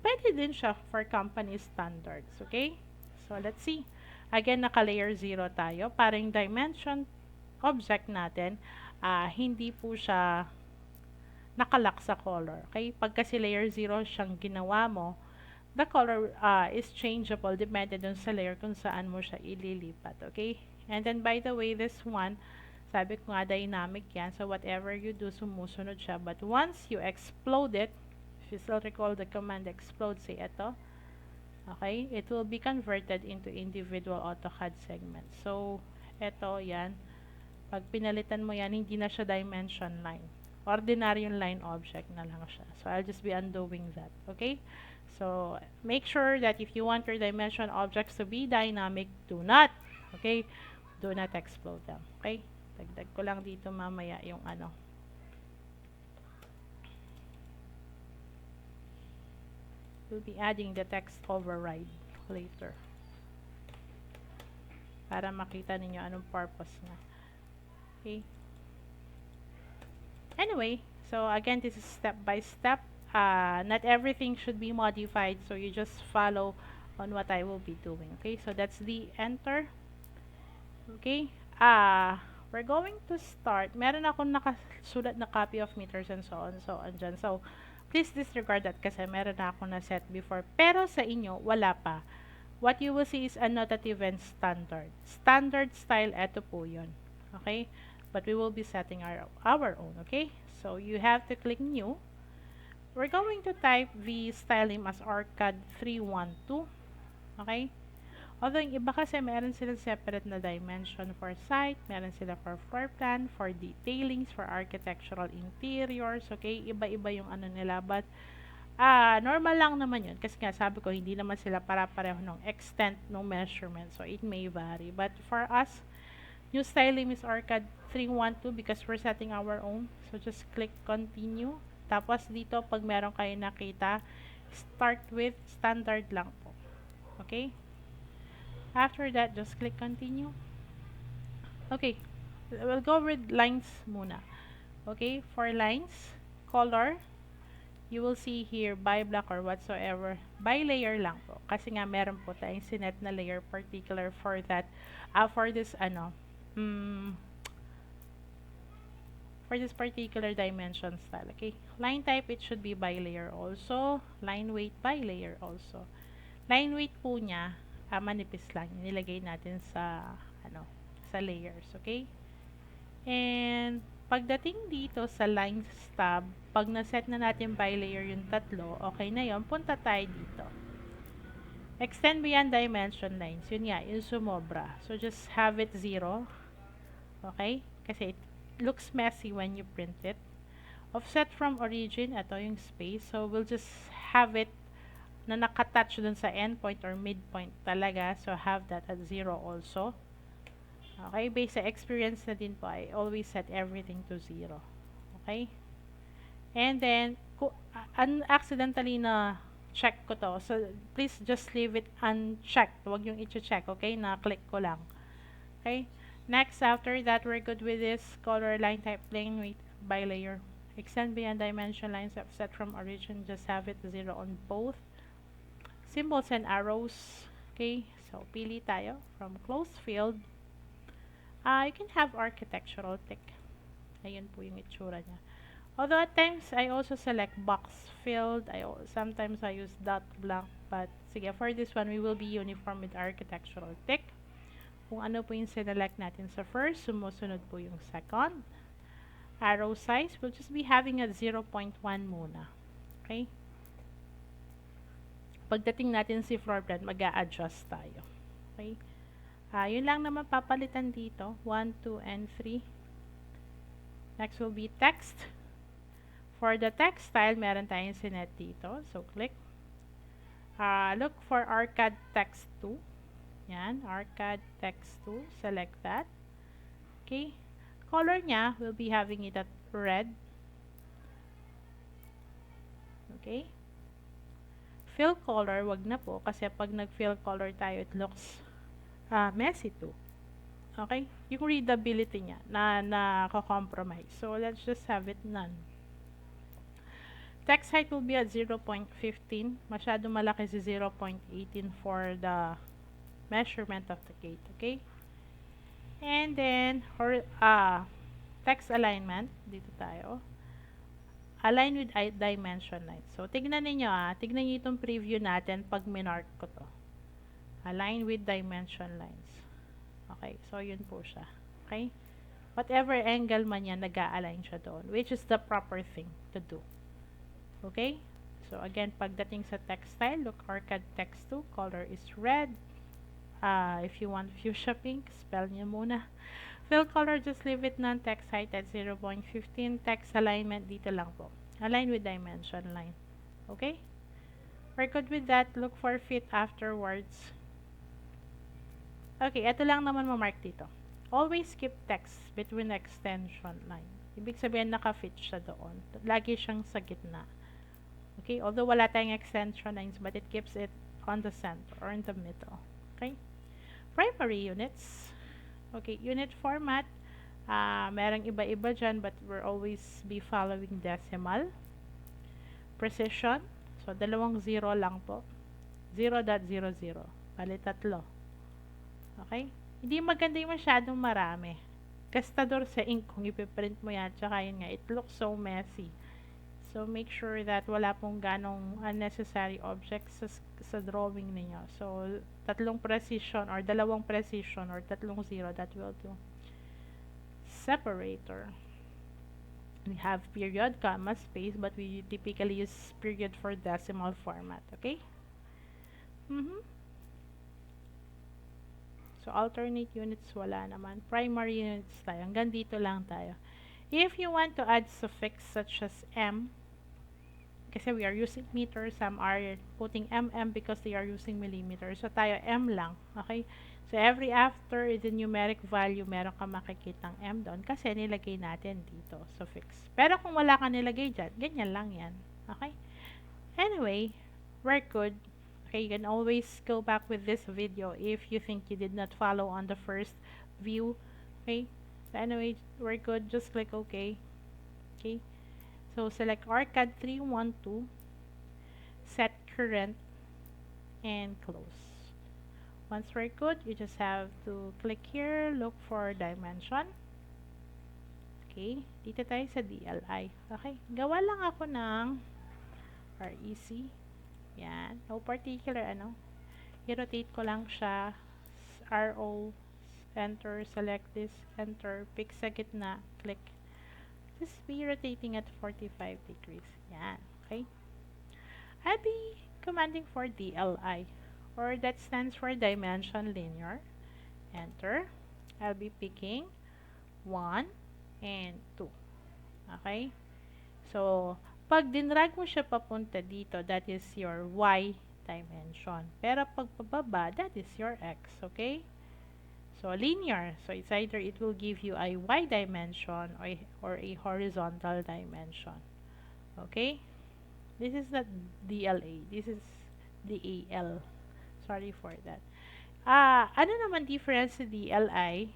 Pwede din siya for company standards, okay? So, let's see. Again, naka-layer 0 tayo. Para yung dimension object natin, hindi po siya nakalock sa color, okay? Pag kasi layer 0 siyang ginawa mo, the color is changeable depende dun sa layer kung saan mo siya ililipat, okay? And then, by the way, this one, sabi ko nga, dynamic yan. So, whatever you do, sumusunod siya. But once you explode it, if you still recall the command explode, say ito, okay, it will be converted into individual AutoCAD segments. So, ito, yan. Pag pinalitan mo yan, hindi na siya dimension line. Ordinary yung line object na lang siya. So, I'll just be undoing that. Okay? So, make sure that if you want your dimension objects to be dynamic, do not explode them. Okay? Dagdag ko lang dito mamaya yung ano. We'll be adding the text override later. Para makita ninyo anong purpose niya. Okay. Anyway, so again, this is step by step. Not everything should be modified, so you just follow on what I will be doing. Okay, so that's the enter. Okay. We're going to start. Meron akong nakasulat na copy of meters and so on dyan. So, please disregard that kasi meron na ako na set before. Pero sa inyo, wala pa. What you will see is annotative and standard. Standard style, eto po yun. Okay? But we will be setting our own. Okay? So, you have to click new. We're going to type the style name as ARCAD 312. Okay? Although, yung iba kasi meron silang separate na dimension for site, meron sila for floor plan, for detailings, for architectural interiors, okay? Iba-iba yung ano nila, but normal lang naman yun. Kasi nga, sabi ko, hindi naman sila para-pareho ng extent ng measurement, so it may vary. But for us, new style name is ARCAD 312 because we're setting our own. So, just click continue. Tapos, dito, pag meron kayo nakita, start with standard lang po. Okay? After that, just click continue. Okay, we'll go with lines muna. Okay, for lines, color, you will see here by block or whatsoever. By layer lang po. Kasi nga meron po tayong sinet na layer particular for that, for this for this particular dimension style. Okay, line type, it should be by layer also. Line weight by layer also. Line weight po niya, manipis lang. Nilagay natin sa sa layers, okay? And pagdating dito sa lines tab, pag na-set na natin by layer yung tatlo, okay na yon, punta tayo dito. Extend beyond dimension lines. Yun nga, yung sumobra. So, just have it 0. Okay? Kasi it looks messy when you print it. Offset from origin, ito yung space. So, we'll just have it na nakatouch dun sa endpoint or midpoint talaga. So, have that at 0 also. Okay? Based sa experience na din po, I always set everything to 0. Okay? And then, accidentally na check ko to. So, please just leave it unchecked. Huwag yung i-check, okay? Na-click ko lang. Okay? Next, after that, we're good with this color line type plane with by layer. Extend beyond dimension lines offset from origin. Just have it 0 on both. Symbols and arrows. Okay? So, pili tayo from closed field. You can have architectural tick. Ayun po yung itsura niya. Although at times, I also select box field. Sometimes I use dot blank. But, sige, for this one, we will be uniform with architectural tick. Kung ano po yung sinelect natin sa first, sumusunod po yung second. Arrow size, we'll just be having at 0.1 muna. Okay? Pagdating natin si floor plan, mag-a-adjust tayo. Okay? Yun lang naman papalitan dito. 1, 2, and 3. Next will be text. For the text style, meron tayong sinet dito. So, click. Look for Arcade Text 2. Yan, Arcade Text 2. Select that. Okay. Color niya, we'll be having it at red. Okay. Fill color, wag na po. Kasi pag nag-fill color tayo, it looks messy too. Okay? Yung readability niya na nako-compromise. So, let's just have it none. Text height will be at 0.15. Masyado malaki si 0.18 for the measurement of the gate. Okay? And then, text alignment. Dito tayo. Align with dimension lines. So, tignan niyo tignan niyo itong preview natin pag minark ko to. Align with dimension lines. Okay, so yun po siya. Okay? Whatever angle man yan, nag-a-align siya doon, which is the proper thing to do. Okay? So, again, pagdating sa text style, look Arcade Text 2, color is red. If you want fuchsia pink, spell niyo muna. Fill color, just leave it none. Text height at 0.15. Text alignment, dito lang po. Align with dimension line. Okay? We're good with that. Look for fit afterwards. Okay, ito lang naman mamark dito. Always keep text between the extension line. Ibig sabihin, naka-fit siya doon. Lagi siyang sa gitna. Okay? Although wala tayong extension lines, but it keeps it on the center or in the middle. Okay? Primary units. Okay, unit format. Merong iba-iba dyan, but we'll always be following decimal. Precision. So, 2 0 lang po. 0.00. Bali, 3. Okay? Hindi maganda yung masyadong marami. Gastador sa ink kung ipiprint mo yan. Tsaka yun nga, it looks so messy. So, make sure that wala pong ganong unnecessary objects sa drawing ninyo. So, 3 precision or 2 precision or 3 0, that will do. Separator. We have period, comma, space, but we typically use period for decimal format. Okay? So, alternate units, wala naman. Primary units tayo. Hanggang dito lang tayo. If you want to add suffix such as M, kasi we are using meters, some are putting mm because they are using millimeters. So, tayo M lang. Okay? So, every after the numeric value, meron ka makikitang M doon kasi nilagay natin dito, suffix. Pero kung wala ka nilagay dyan, ganyan lang yan. Okay? Anyway, we're good. Okay, you can always go back with this video if you think you did not follow on the first view. Okay? So, anyway, we're good. Just click OK. Okay? So, select Arcade 312, set current, and close. Once we're good, you just have to click here, look for dimension. Okay, dito tayo sa DLI. Okay, gawa lang ako ng REC. Yan, no particular i-rotate ko lang siya. RO, enter, select this, enter, pick sa gitna, click. Just be rotating at 45 degrees. Yan. Okay? I'll be commanding for DLI. or that stands for dimension linear. Enter. I'll be picking 1 and 2. Okay? So, pag dinrag mo siya papunta dito, that is your y dimension. Pero pag pababa, that is your x. Okay? So, linear. So, it's either it will give you a y dimension or a horizontal dimension. Okay? This is the DLA. This is the AL. Sorry for that. Ano naman difference sa DLI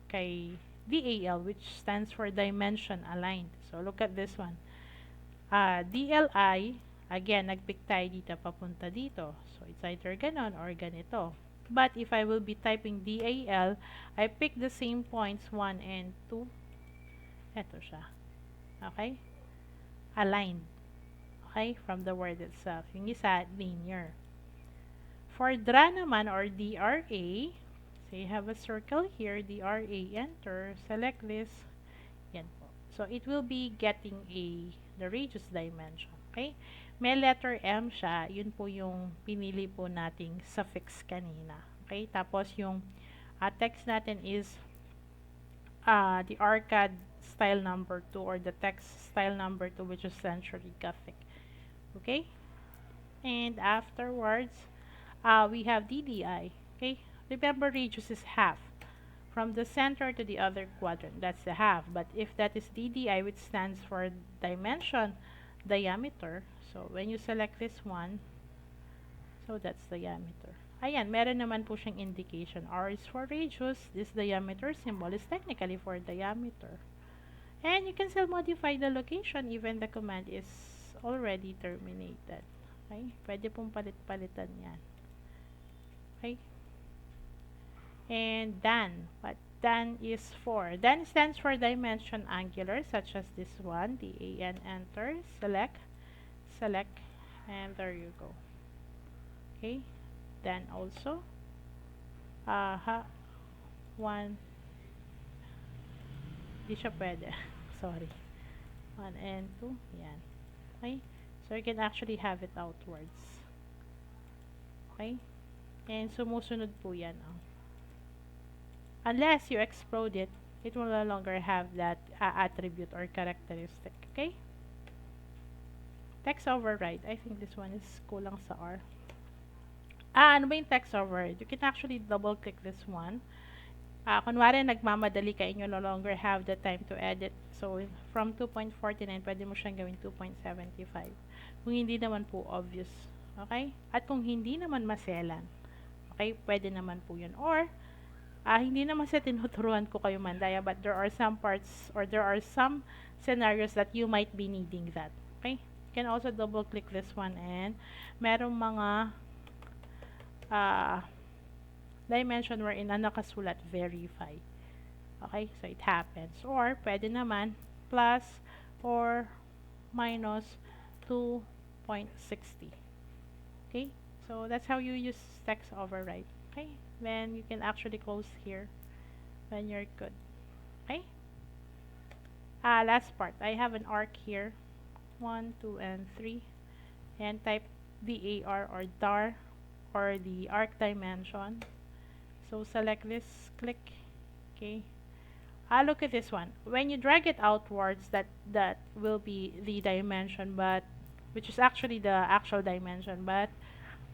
kay DAL, which stands for dimension aligned. So, look at this one. DLI, again, nag-pick tayo dito, papunta dito. So, it's either ganon or ganito. But if I will be typing DAL, I pick the same points 1 and 2. Ito siya. Okay? Aligned. Okay? From the word itself. Yung isa, linear. For DRA naman or DRA, so you have a circle here, DRA, enter, select this, yan po. So, it will be getting the radius dimension. Okay? May letter M siya, yun po yung pinili po nating suffix kanina. Okay? Tapos yung text natin is the arcade style number 2 or the text style number 2, which is Century Gothic. Okay? And afterwards, we have DDI. Okay? Remember, radius is half. From the center to the other quadrant, that's the half. But if that is DDI, which stands for dimension, diameter, so when you select this one, so that's diameter. Ayan, meron naman po siyang indication. R is for radius. This diameter symbol is technically for diameter. And you can still modify the location even the command is already terminated. Okay? Pwede pong palit-palitan yan. Okay? And DAN. What DAN is for? DAN stands for dimension angular, such as this one. DAN, enter, select, and there you go. Okay? DAN also. 1. Di siya pwede. Sorry. 1 and 2. Yan. Okay? So, you can actually have it outwards. Okay? And sumusunod po yan. Oh. Unless you explode it, it will no longer have that attribute or characteristic. Okay? Text override. I think this one is kulang sa R. Ano ba yung text override? You can actually double click this one. Kunwari, nagmamadali ka and you no longer have the time to edit. So, from 2.49, pwede mo siyang gawin 2.75. Kung hindi naman po obvious. Okay? At kung hindi naman maselan. Okay? Pwede naman po yun. Or, hindi naman sa tinuturuan ko kayo mandaya, but there are some parts or there are some scenarios that you might be needing that. Okay? You can also double click this one and merong mga dimension wherein na nakasulat verify. Okay? So, it happens. Or, pwede naman plus or minus 2.60. Okay? So, that's how you use text override. Okay? Then, you can actually close here when you're good. Okay? Last part. I have an arc here. 1, 2, and 3. And type DAR or DAR or the arc dimension. So, select this. Click. Okay? Look at this one. When you drag it outwards, that will be the dimension, but which is actually the actual dimension, but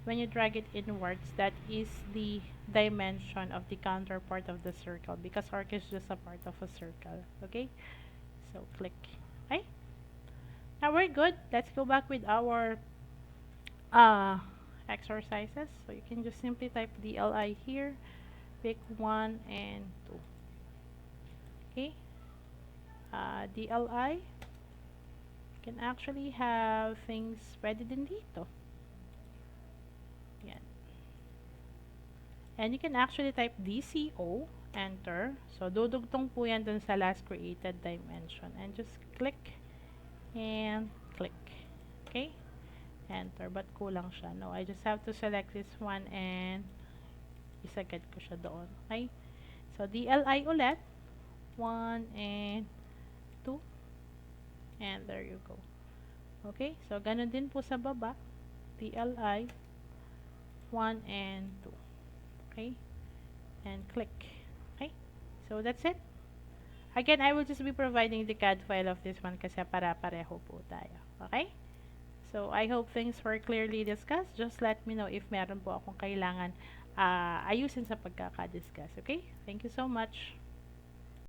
when you drag it inwards, that is the dimension of the counterpart of the circle, because arc is just a part of a circle. Okay? So, click. Okay? Now, we're good. Let's go back with our exercises. So, you can just simply type DLI here. Pick 1 and 2. Okay? DLI can actually have things pwede din dito. Yan. And you can actually type DCO, enter. So, dudugtong po yan dun sa last created dimension. And just click and click. Okay? Enter. But kulang siya. No, I just have to select this one and isagad ko siya doon. Okay? So, DLI ulit. 1 and 2. And there you go. Okay? So, ganun din po sa baba. DLI. 1 and 2. Okay, and click. Okay, so that's it. Again, I will just be providing the CAD file of this one kasi para-pareho po tayo. Okay? So, I hope things were clearly discussed. Just let me know if meron po akong kailangan ayusin sa pagkaka-discuss. Okay? Thank you so much.